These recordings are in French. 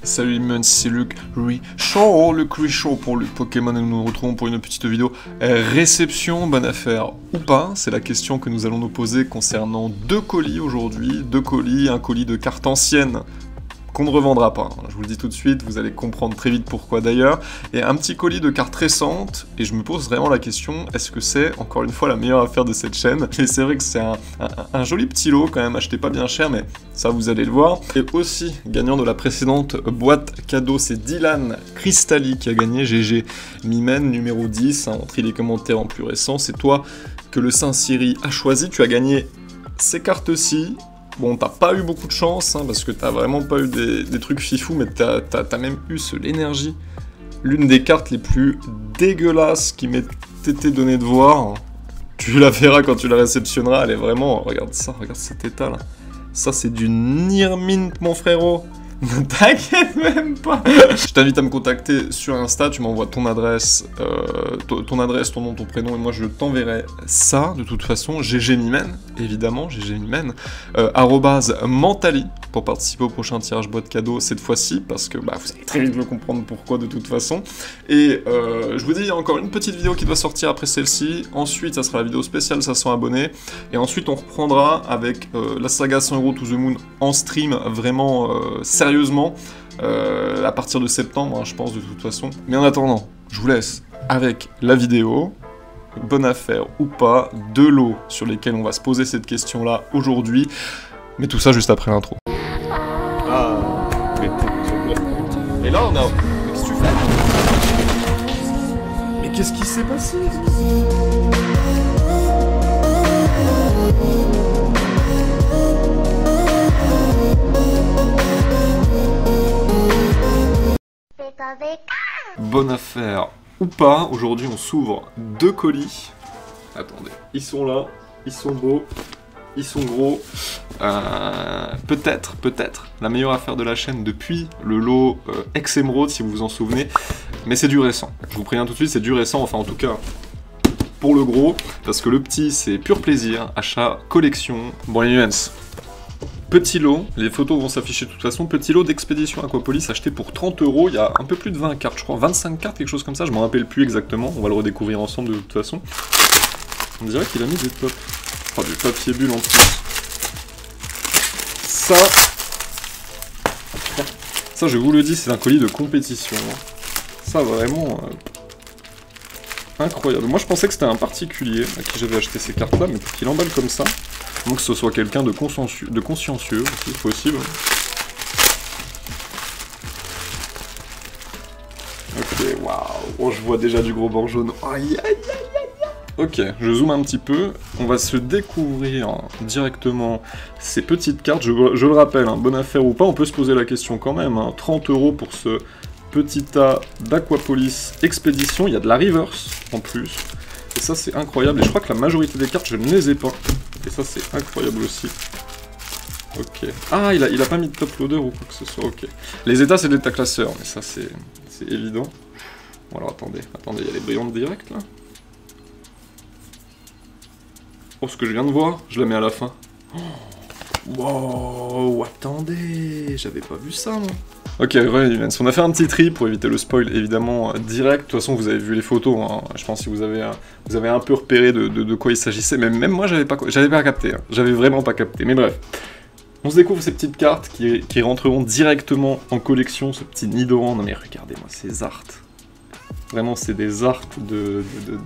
Salut les mons, c'est Luc Richaud, Luc Richaud pour le Pokémon et nous nous retrouvons pour une petite vidéo réception, bonne affaire ou pas. C'est la question que nous allons nous poser concernant deux colis aujourd'hui, un colis de cartes anciennes qu'on ne revendra pas, je vous le dis tout de suite, vous allez comprendre très vite pourquoi d'ailleurs, et un petit colis de cartes récentes, et je me pose vraiment la question, est-ce que c'est, encore une fois, la meilleure affaire de cette chaîne? Et c'est vrai que c'est un joli petit lot quand même, acheté pas bien cher, mais ça vous allez le voir. Et aussi, gagnant de la précédente boîte cadeau, c'est Dylan Cristalli qui a gagné, GG Mimen, numéro 10, on trie les commentaires en plus récents, c'est toi que le Saint-Cyri a choisi, tu as gagné ces cartes-ci. Bon, t'as pas eu beaucoup de chance, hein, parce que t'as vraiment pas eu des trucs fifou, mais t'as même eu l'énergie. L'une des cartes les plus dégueulasses qui m'ait été donnée de voir. Tu la verras quand tu la réceptionneras, elle est vraiment... Regarde ça, regarde cet état là. Ça c'est du Nirmint mon frérot. Ne t'inquiète même pas. Je t'invite à me contacter sur Insta, tu m'envoies ton adresse, ton nom, ton prénom, et moi je t'enverrai ça, de toute façon, GG Mimen, évidemment, GG Mimen, @mentali, pour participer au prochain tirage boîte cadeau, cette fois-ci, parce que bah, vous allez très vite le comprendre pourquoi, de toute façon. Et je vous dis, il y a encore une petite vidéo qui doit sortir après celle-ci, ensuite ça sera la vidéo spéciale 500 abonnés, et ensuite on reprendra avec la saga 100€ to the moon en stream, vraiment sérieusement, à partir de septembre, hein, je pense, de toute façon. Mais en attendant, je vous laisse avec la vidéo, bonne affaire ou pas, deux lots sur lesquels on va se poser cette question-là aujourd'hui, mais tout ça juste après l'intro. Ah, et là on a... Qu'est-ce que tu fais? Mais qu'est-ce qui s'est passé? Bonne affaire ou pas, aujourd'hui on s'ouvre deux colis. Attendez, ils sont là, ils sont beaux, ils sont gros. Peut-être la meilleure affaire de la chaîne depuis le lot Ex-Émeraude, si vous vous en souvenez. Mais c'est du récent, je vous préviens tout de suite, c'est du récent, enfin en tout cas pour le gros, parce que le petit c'est pur plaisir, achat, collection. Bon les nuances. Petit lot, les photos vont s'afficher de toute façon, petit lot d'Expédition Aquapolis acheté pour 30€, il y a un peu plus de 20 cartes, je crois, 25 cartes, quelque chose comme ça, je m'en rappelle plus exactement, on va le redécouvrir ensemble de toute façon. On dirait qu'il a mis des tops, oh, du papier bulle en plus. Ça je vous le dis, c'est un colis de compétition, ça vraiment... incroyable. Moi je pensais que c'était un particulier à qui j'avais acheté ces cartes là, mais qu'il emballe comme ça. Donc que ce soit quelqu'un de consciencieux, si possible. Ok, waouh. Oh, je vois déjà du gros bord jaune. Aïe, aïe, aïe, aïe. Ok, je zoome un petit peu. On va se découvrir directement ces petites cartes. Je le rappelle, hein, bonne affaire ou pas, on peut se poser la question quand même. Hein. 30€ pour ce petit tas d'Aquapolis Expédition. Il y a de la reverse en plus. Et ça, c'est incroyable. Et je crois que la majorité des cartes, je ne les ai pas. Et ça, c'est incroyable aussi. Ok. Ah, il a pas mis de top loader ou quoi que ce soit. Ok. Les états, c'est de l'état classeur. Mais ça, c'est évident. Bon, alors, attendez. Il y a les brillantes directes, là. Oh, ce que je viens de voir, je la mets à la fin. Oh. Wow, attendez. J'avais pas vu ça, moi. Ok, on a fait un petit tri pour éviter le spoil, évidemment, direct. De toute façon, vous avez vu les photos, hein. Je pense que vous avez un peu repéré de quoi il s'agissait. Même moi, j'avais pas capté, hein. J'avais vraiment pas capté, mais bref. On se découvre ces petites cartes qui rentreront directement en collection, ce petit Nidoran. Non mais regardez-moi ces arts. Vraiment, c'est des arts de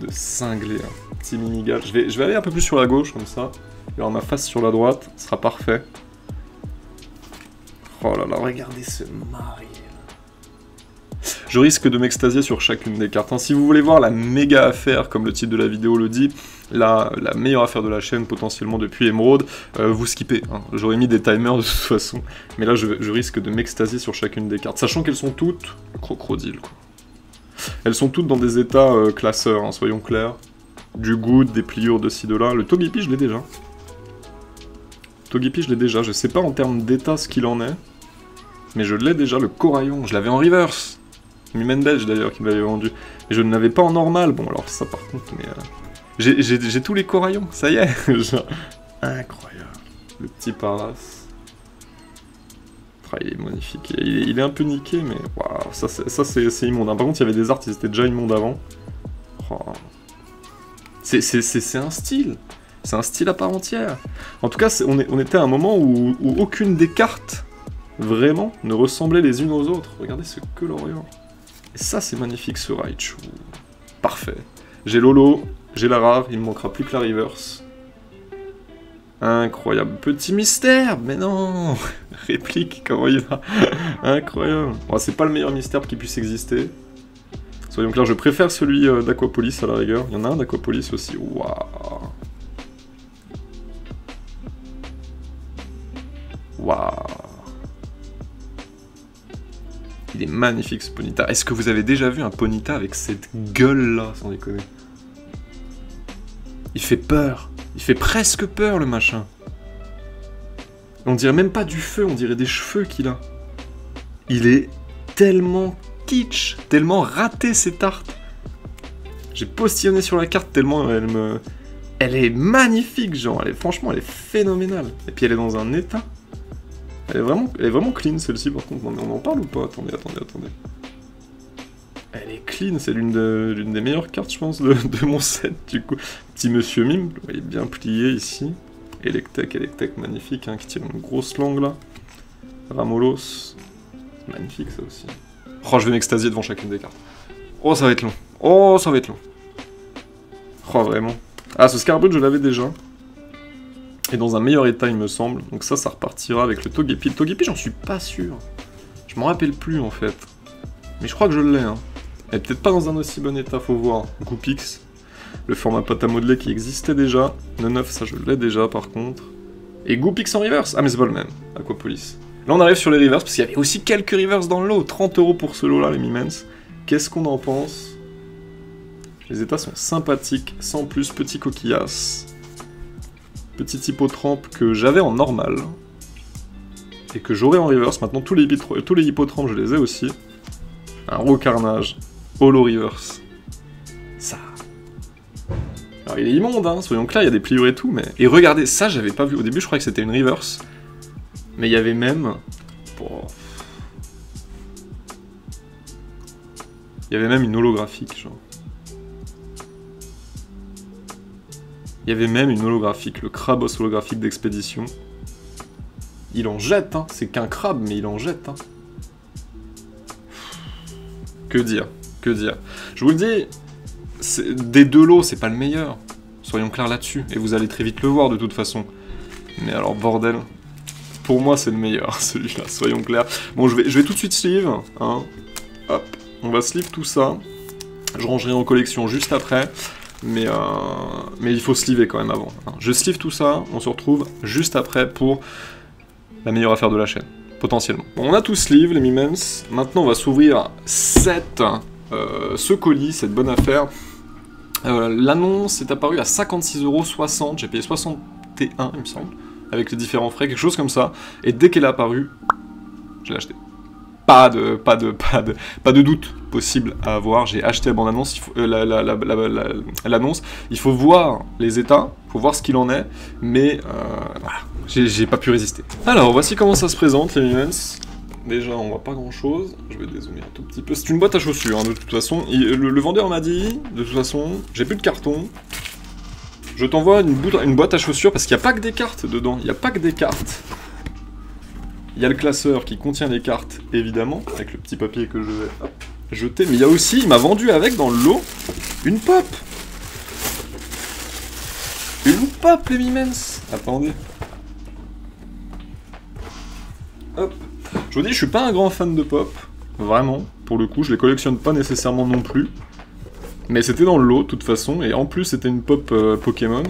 cinglés, hein. Petit mini-gars. Je vais aller un peu plus sur la gauche, comme ça. Et alors ma face sur la droite, ce sera parfait. Oh là là, regardez ce mari. Je risque de m'extasier sur chacune des cartes. Hein. Si vous voulez voir la méga affaire, comme le titre de la vidéo le dit, la meilleure affaire de la chaîne potentiellement depuis Émeraude, vous skippez. Hein. J'aurais mis des timers de toute façon. Mais là, je risque de m'extasier sur chacune des cartes. Sachant qu'elles sont toutes crocodile, quoi. Elles sont toutes dans des états classeurs, hein, soyons clairs. Du good, des pliures de ci, de là. Le Togepi, je l'ai déjà. Togepi, je l'ai déjà. Je sais pas en termes d'état ce qu'il en est. Mais je l'ai déjà, le Coraillon. Je l'avais en reverse. Mimen belge d'ailleurs qui me l'avait vendu. Et je ne l'avais pas en normal. Bon, alors ça par contre, mais... J'ai tous les Coraillons, ça y est. Genre... Incroyable. Le petit Paras. Ah, il est magnifique. Il est un peu niqué, mais waouh, ça c'est immonde. Hein. Par contre, il y avait des arts, ils étaient déjà immondes avant. Oh. C'est un style. C'est un style à part entière. En tout cas, on était à un moment où aucune des cartes, vraiment, ne ressemblait les unes aux autres. Regardez ce coloriant. Et ça, c'est magnifique, ce Raichu. Parfait. J'ai Lolo, j'ai la rare, il me manquera plus que la reverse. Incroyable. Petit mystère, mais non. Réplique, comment il va. Incroyable. Bon, c'est pas le meilleur mystère qui puisse exister. Soyons clairs, je préfère celui d'Aquapolis à la rigueur. Il y en a un d'Aquapolis aussi. Waouh. Waouh. Il est magnifique ce Ponyta. Est-ce que vous avez déjà vu un Ponyta avec cette gueule-là, sans déconner? Il fait peur. Il fait presque peur, le machin. On dirait même pas du feu, on dirait des cheveux qu'il a. Il est tellement kitsch, tellement raté ces tartes. J'ai postillonné sur la carte tellement elle est magnifique, genre. Franchement, elle est phénoménale. Et puis elle est dans un état. Elle est vraiment clean, celle-ci, par contre. On en parle ou pas? Attendez. Elle est clean, c'est l'une des meilleures cartes, je pense, de mon set, du coup. Petit Monsieur Mime, vous voyez bien plié ici. Electek, magnifique, hein, qui tire une grosse langue, là. Ramolos. Magnifique, ça aussi. Oh, je vais m'extasier devant chacune des cartes. Oh, ça va être long. Oh, vraiment. Ah, ce Scarbrut, je l'avais déjà. Et dans un meilleur état, il me semble. Donc ça repartira avec le Togepi. Le Togepi, j'en suis pas sûr. Je m'en rappelle plus, en fait. Mais je crois que je l'ai, hein. Et peut-être pas dans un aussi bon état, faut voir. Goopix, le format pâte à modeler qui existait déjà. Le 9, ça je l'ai déjà par contre. Et Goopix en reverse. Ah mais c'est pas le même, Aquapolis. Là on arrive sur les reverse, parce qu'il y avait aussi quelques reverse dans le lot. 30 € pour ce lot là, les Mimens. Qu'est-ce qu'on en pense? Les états sont sympathiques, sans plus, petit coquillasse. Petit hippotrampe que j'avais en normal. Et que j'aurai en reverse. Maintenant tous les hippotrampes je les ai aussi. Un Raw Carnage. Holo Reverse. Ça. Alors il est immonde, hein, soyons clairs, il y a des pliures et tout, mais... Et regardez, ça j'avais pas vu. Au début je croyais que c'était une reverse. Mais il y avait même... Oh. Il y avait même une holographique, genre. Il y avait même une holographique, le Crabos holographique d'expédition. Il en jette, hein. C'est qu'un crabe, mais il en jette, hein. Que dire? Je vous le dis, des deux lots, c'est pas le meilleur. Soyons clairs là-dessus. Et vous allez très vite le voir de toute façon. Mais alors, bordel. Pour moi, c'est le meilleur, celui-là, soyons clairs. Bon, je vais tout de suite sleeve. Hein. Hop, on va sleeve tout ça. Je rangerai en collection juste après. Mais il faut sleever quand même avant. Hein. Je sleeve tout ça, on se retrouve juste après pour la meilleure affaire de la chaîne. Potentiellement. Bon, on a tout sleeve, les Mimens. Maintenant, on va s'ouvrir ce colis, cette bonne affaire. L'annonce est apparue à 56,60 €. J'ai payé 61, il me semble, avec les différents frais, quelque chose comme ça. Et dès qu'elle est apparue, je l'ai acheté. Pas de doute possible à avoir. J'ai acheté la bande-annonce, l'annonce. Il faut voir les états, il faut voir ce qu'il en est, mais voilà, j'ai pas pu résister. Alors, voici comment ça se présente, les Mimens. Déjà, on voit pas grand-chose. Je vais dézoomer un tout petit peu. C'est une boîte à chaussures, hein, de toute façon. Le vendeur m'a dit, de toute façon, j'ai plus de carton. Je t'envoie une boîte à chaussures, parce qu'il n'y a pas que des cartes dedans. Il n'y a pas que des cartes. Il y a le classeur qui contient les cartes, évidemment, avec le petit papier que je vais jeter. Mais il y a aussi, il m'a vendu avec, dans le lot, une pop. Une pop, les Mimens. Attendez. Hop. Je vous dis, je suis pas un grand fan de pop. Vraiment. Pour le coup, je les collectionne pas nécessairement non plus. Mais c'était dans le lot, de toute façon. Et en plus, c'était une pop Pokémon.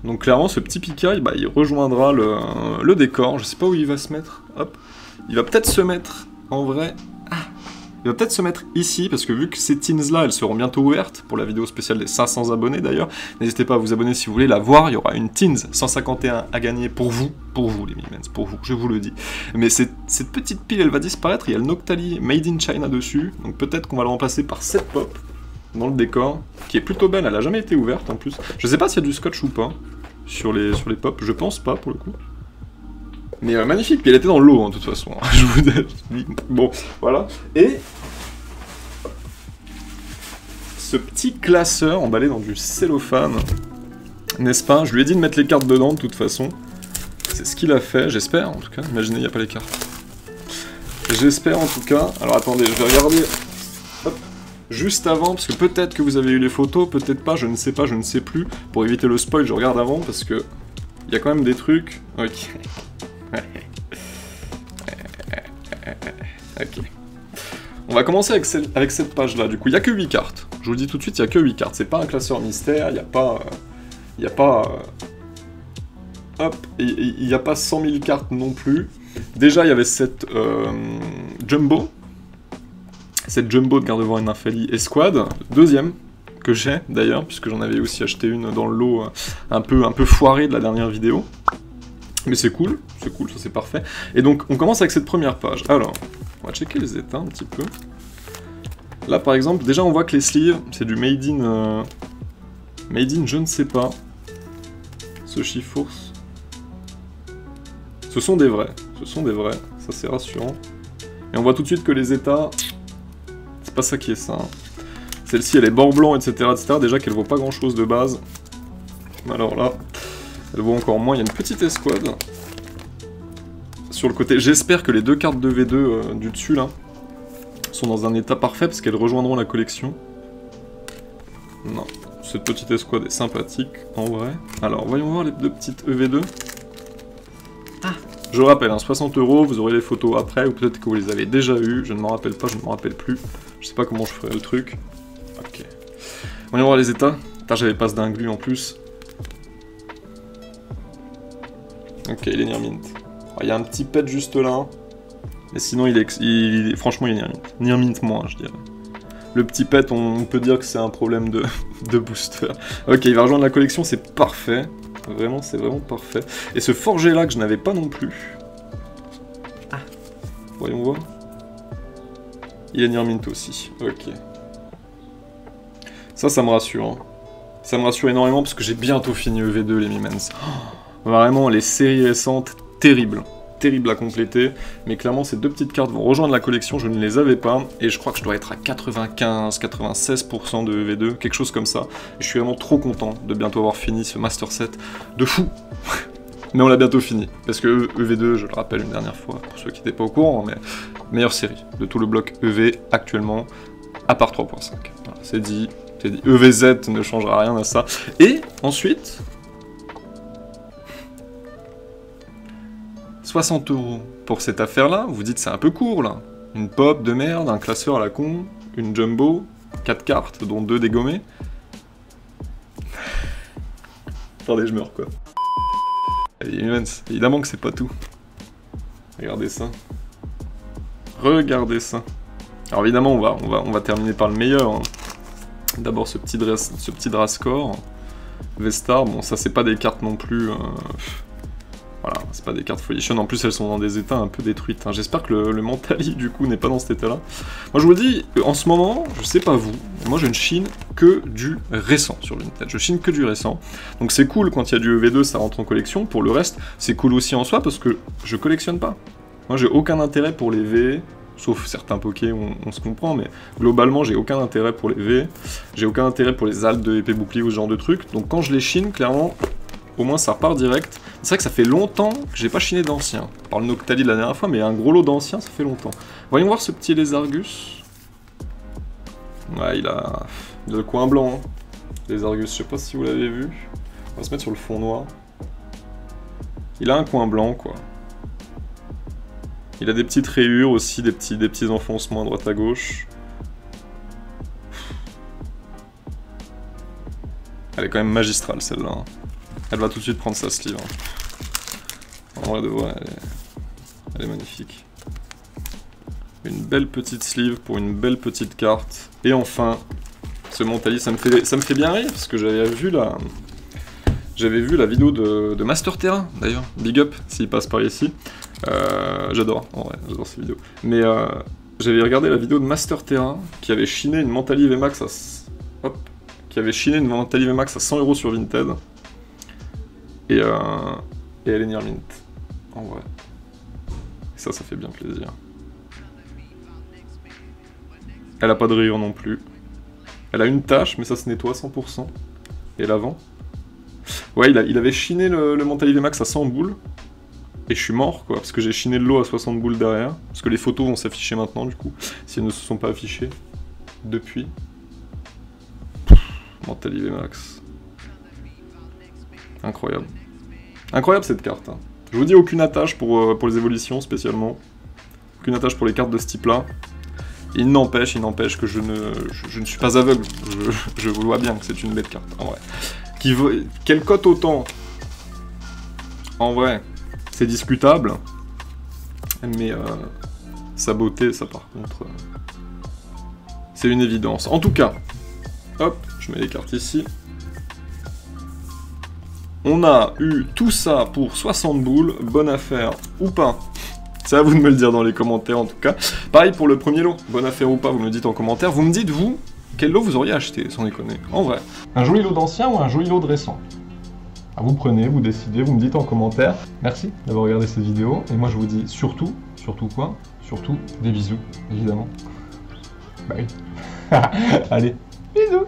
Donc clairement, ce petit Pika, bah, il rejoindra le décor. Je sais pas où il va se mettre. Hop. Il va peut-être se mettre, en vrai... Ah. Il va peut-être se mettre ici, parce que vu que ces teens-là, elles seront bientôt ouvertes, pour la vidéo spéciale des 500 abonnés d'ailleurs, n'hésitez pas à vous abonner si vous voulez la voir. Il y aura une teens 151 à gagner pour vous les Mimens, pour vous, je vous le dis. Mais cette petite pile, elle va disparaître. Il y a le Noctali Made in China dessus, donc peut-être qu'on va le remplacer par cette pop dans le décor, qui est plutôt belle. Elle a jamais été ouverte en plus. Je sais pas s'il y a du scotch ou pas sur les pop, je pense pas pour le coup. Mais magnifique, puis elle était dans l'eau, hein, de toute façon. Je vous dis. Bon, voilà. Et ce petit classeur emballé dans du cellophane, n'est-ce pas? Je lui ai dit de mettre les cartes dedans, de toute façon. C'est ce qu'il a fait, j'espère, en tout cas. Imaginez, il n'y a pas les cartes. J'espère, en tout cas. Alors, attendez, je vais regarder... Hop. Juste avant, parce que peut-être que vous avez eu les photos, peut-être pas, je ne sais pas, je ne sais plus. Pour éviter le spoil, je regarde avant, parce que... Il y a quand même des trucs... Ok. Ok. On va commencer avec cette page-là, du coup. Il n'y a que 8 cartes. Je vous le dis tout de suite, il n'y a que 8 cartes. C'est pas un classeur mystère, il n'y a pas... Hop, il n'y a pas 100 000 cartes non plus. Déjà, il y avait cette Jumbo. Cette Jumbo de Gardevoir et Nymphalie Escouade. Deuxième, que j'ai d'ailleurs, puisque j'en avais aussi acheté une dans le lot un peu foiré de la dernière vidéo. Mais c'est cool, ça c'est parfait. Et donc, on commence avec cette première page. Alors, on va checker les états un petit peu. Là, par exemple, déjà on voit que les sleeves, c'est du Made in je ne sais pas. Ce Chifours. Ce sont des vrais, ça c'est rassurant. Et on voit tout de suite que les états, c'est pas ça qui est ça. Hein. Celle-ci elle est bord blanc, etc. Déjà qu'elle vaut pas grand chose de base. Alors là, elle vaut encore moins, il y a une petite escouade. Sur le côté, j'espère que les deux cartes de V2 du dessus là, sont dans un état parfait parce qu'elles rejoindront la collection. Non, cette petite escouade est sympathique en vrai. Alors voyons voir les deux petites EV2. Ah. Je rappelle, hein, 60 €, vous aurez les photos après, ou peut-être que vous les avez déjà eues, je ne m'en rappelle pas, je ne m'en rappelle plus. Je sais pas comment je ferai le truc. Ok. Voyons voir les états. Putain, j'avais pas ce dinglu en plus. Ok, il est near mint. Il y a un petit pet juste là. Mais sinon, franchement, il est near mint. Near mint moins, je dirais. Le petit pet, on peut dire que c'est un problème de booster. Ok, il va rejoindre la collection, c'est parfait. Vraiment, c'est vraiment parfait. Et ce forgé là que je n'avais pas non plus. Ah. Voyons voir. Il est near mint aussi. Ok. Ça me rassure. Hein. Ça me rassure énormément parce que j'ai bientôt fini EV2 les Mimens. Oh, vraiment, les séries récentes, terribles. Terrible à compléter, mais clairement ces deux petites cartes vont rejoindre la collection, je ne les avais pas, et je crois que je dois être à 95-96% de EV2, quelque chose comme ça, et je suis vraiment trop content de bientôt avoir fini ce Master Set de fou. Mais on l'a bientôt fini, parce que EV2, je le rappelle une dernière fois, pour ceux qui n'étaient pas au courant, mais meilleure série de tout le bloc EV actuellement, à part 3.5. Voilà, c'est dit, EVZ ne changera rien à ça. Et ensuite... 60 € pour cette affaire-là, vous dites c'est un peu court là. Une pop de merde, un classeur à la con, une jumbo, 4 cartes, dont 2 dégommées. Attendez, je meurs quoi. Évidemment que c'est pas tout. Regardez ça. Regardez ça. Alors évidemment, on va terminer par le meilleur. Hein. D'abord ce petit Drascore. Vestar, bon ça c'est pas des cartes non plus... Voilà, c'est pas des cartes folichonnes, en plus elles sont dans des états un peu détruites. Hein. J'espère que le Mentali du coup n'est pas dans cet état-là. Moi je vous dis, en ce moment, je sais pas vous, moi je ne chine que du récent sur Vinted. Je chine que du récent. Donc c'est cool quand il y a du EV2, ça rentre en collection. Pour le reste, c'est cool aussi en soi parce que je collectionne pas. Moi j'ai aucun intérêt pour les V, sauf certains pokés, on se comprend, mais globalement j'ai aucun intérêt pour les V. J'ai aucun intérêt pour les altes de épée bouclier ou ce genre de trucs. Donc quand je les chine, clairement... Au moins ça repart direct. C'est vrai que ça fait longtemps que j'ai pas chiné d'anciens. On parle de Noctali de la dernière fois, mais un gros lot d'anciens, ça fait longtemps. Voyons voir ce petit Lézargus. Ouais, il a le coin blanc. Hein. Lézargus, je sais pas si vous l'avez vu. On va se mettre sur le fond noir. Il a un coin blanc, quoi. Il a des petites rayures aussi, des petits enfoncements à droite à gauche. Elle est quand même magistrale, celle-là. Hein. Elle va tout de suite prendre sa sleeve. Hein. En vrai de vrai, elle est magnifique. Une belle petite sleeve pour une belle petite carte. Et enfin, ce Mentali, ça me fait bien rire, parce que j'avais vu la vidéo de Master Terra, d'ailleurs. Big up, s'il passe par ici. J'adore, en vrai, j'adore ces vidéos. Mais j'avais regardé la vidéo de Master Terra, qui avait chiné une Mentali VMAX à... Hop. Qui avait chiné une Mentali VMAX à 100 € sur Vinted. Et elle est near mint, en vrai. Ça fait bien plaisir. Elle a pas de rayures non plus. Elle a une tache, mais ça se nettoie 100%. Et l'avant. Ouais, il avait chiné le Mental IV Max à 100 boules. Et je suis mort, quoi, parce que j'ai chiné le lot à 60 boules derrière. Parce que les photos vont s'afficher maintenant, du coup, si elles ne se sont pas affichées depuis. Mental IV Max. Incroyable. Incroyable cette carte. Hein. Je vous dis aucune attache pour les évolutions, spécialement. Aucune attache pour les cartes de ce type-là. Il n'empêche que je ne suis pas aveugle. Je vous vois bien que c'est une bête carte, en vrai. Qu'elle cote autant, en vrai, c'est discutable. Mais sa beauté, ça par contre, c'est une évidence. En tout cas, hop, je mets les cartes ici. On a eu tout ça pour 60 boules. Bonne affaire ou pas? C'est à vous de me le dire dans les commentaires en tout cas. Pareil pour le premier lot, bonne affaire ou pas, vous me le dites en commentaire. Vous me dites, vous, quel lot vous auriez acheté, sans déconner, en vrai. Un joli lot d'ancien ou un joli lot de récent? Ah, vous prenez, vous décidez, vous me dites en commentaire. Merci d'avoir regardé cette vidéo. Et moi je vous dis surtout quoi? Surtout des bisous, évidemment. Bah oui. Allez, bisous.